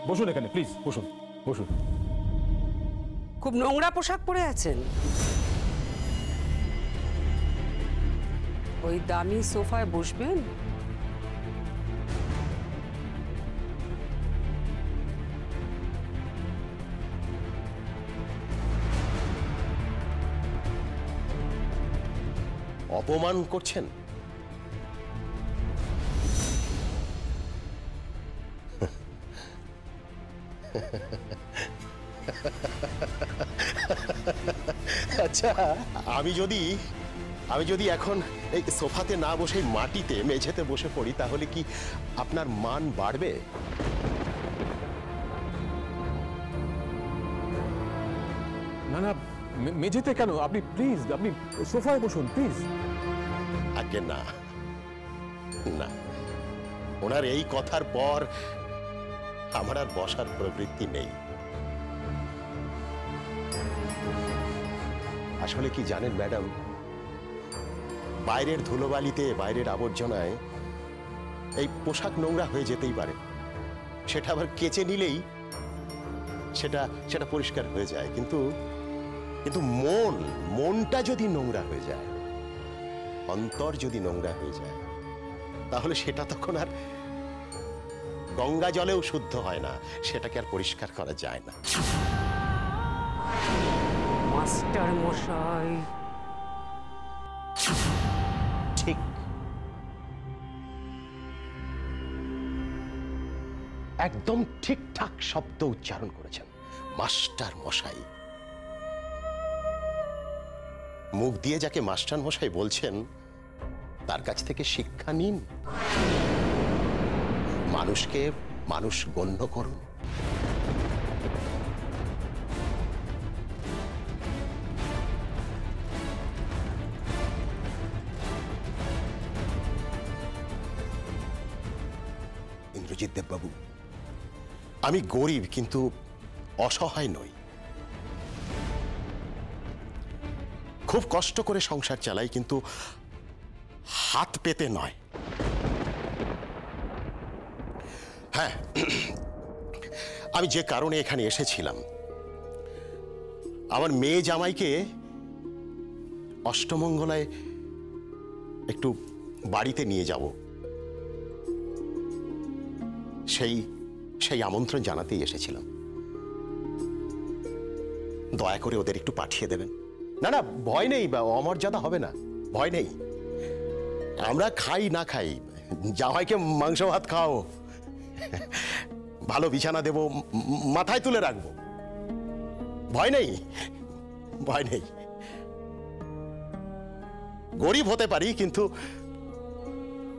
বসুন এখানে প্লিজ, বসুন বসুন। খুব নোংরা পোশাক পরে আছেন। ওই দামি সোফায় বসবেন? অপমান করছেন? আচ্ছা, আমি যদি এখন এই সোফাতে না বসে মাটিতে মেঝেতে বসে পড়ি তাহলে কি আপনার মান বাড়বে? না না, মেঝেতে কেন? আপনি প্লিজ, আপনি সোফায় বসুন প্লিজ। আগে না না, ওনার এই কথার পর আমার আর বসার প্রবৃত্তি নেই। আসলে কি জানেন ম্যাডাম, বাইরের ধুলোবালিতে, বাইরের আবর্জনায় এই পোশাক নোংরা হয়ে যেতেই পারে, সেটা আবার কেচে নিলেই সেটা পরিষ্কার হয়ে যায়। কিন্তু মনটা যদি নোংরা হয়ে যায়, অন্তর যদি নোংরা হয়ে যায়, তাহলে সেটা তখন আর গঙ্গা জলেও শুদ্ধ হয় না, সেটাকে আর পরিষ্কার করা যায় না। মাস্টার মশাই, ঠিক, একদম ঠিকঠাক শব্দ উচ্চারণ করেছেন, মাস্টার মশাই। মুখ দিয়ে যাকে মাস্টার মশাই বলছেন তার কাছ থেকে শিক্ষা নিন, মানুষকে মানুষ গণ্য করুন। ইন্দ্রজিৎ দেববাবু, আমি গরিব কিন্তু অসহায় নই। খুব কষ্ট করে সংসার চালাই, কিন্তু হাত পেতে নয়। হ্যাঁ, আমি যে কারণে এখানে এসেছিলাম, আমার মেয়ে জামাইকে অষ্টমঙ্গলায় একটু বাড়িতে নিয়ে যাব, সেই আমন্ত্রণ জানাতেই এসেছিলাম। দয়া করে ওদের একটু পাঠিয়ে দেবেন। না না, ভয় নেই, বা অমর্যাদা হবে না, ভয় নেই। আমরা খাই না খাই, জামাইকে মাংস ভাত খাও, ভালো বিছানা দেব, মাথায় তুলে রাখবো, ভয় নেই, ভয় নেই। গরিব হতে পারি,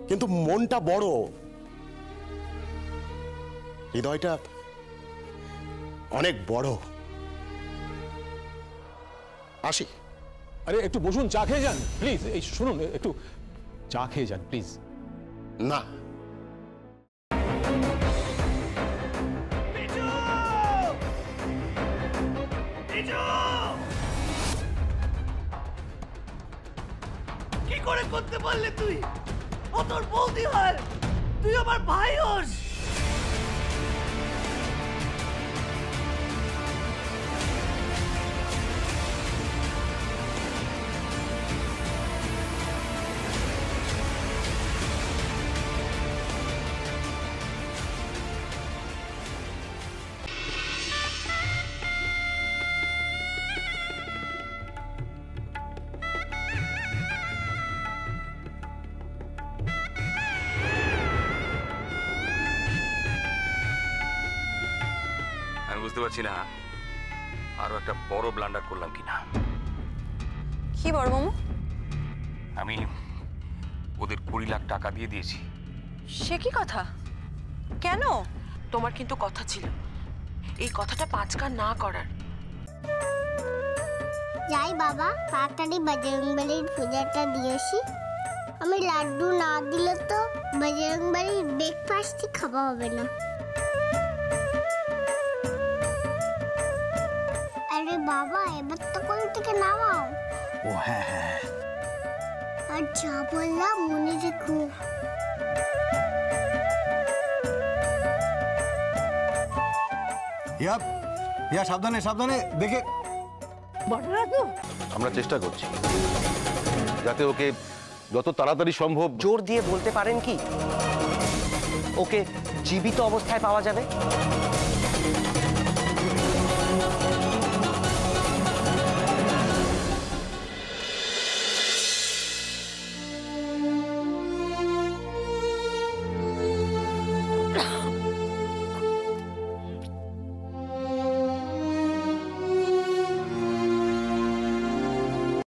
কিন্তু মনটা বড়, হৃদয়টা অনেক বড়। আসি। আরে একটু বসুন, চা খেয়ে যান প্লিজ। এই শুনুন, একটু চা খেয়ে যান প্লিজ। না, কি করে করতে পারলে তুই? ও তোর বৌদি হয়, তুই আমার ভাই হোস। বুঝতে পারছি না আরো একটা বড় ব্লান্ডার করলাম কিনা। কি বড় মামু? আমি ওদের 20 লাখ টাকা দিয়ে দিয়েছি। সে কি কথা? কেন? তোমার কিন্তু কথা ছিল এই কথাটা 5 কান না করার। যাই বাবা, তাড়াতাড়ি বজরংবলীর পূজাটা দিয়েছি। আমি লাড্ডু না দিলে তো বজরংবলীর ব্রেকফাস্টই খাওয়া হবে না। আরে বাবা, এবার তো কোল থেকে নামাও। ও হ্যাঁ হ্যাঁ, আর যা বললাম মনে রেখো। ইয়া ইয়া সাবধানে সাবধানে দেখে। আমরা চেষ্টা করছি যাতে ওকে যত তাড়াতাড়ি সম্ভব। জোর দিয়ে বলতে পারেন কি ওকে জীবিত অবস্থায় পাওয়া যাবে?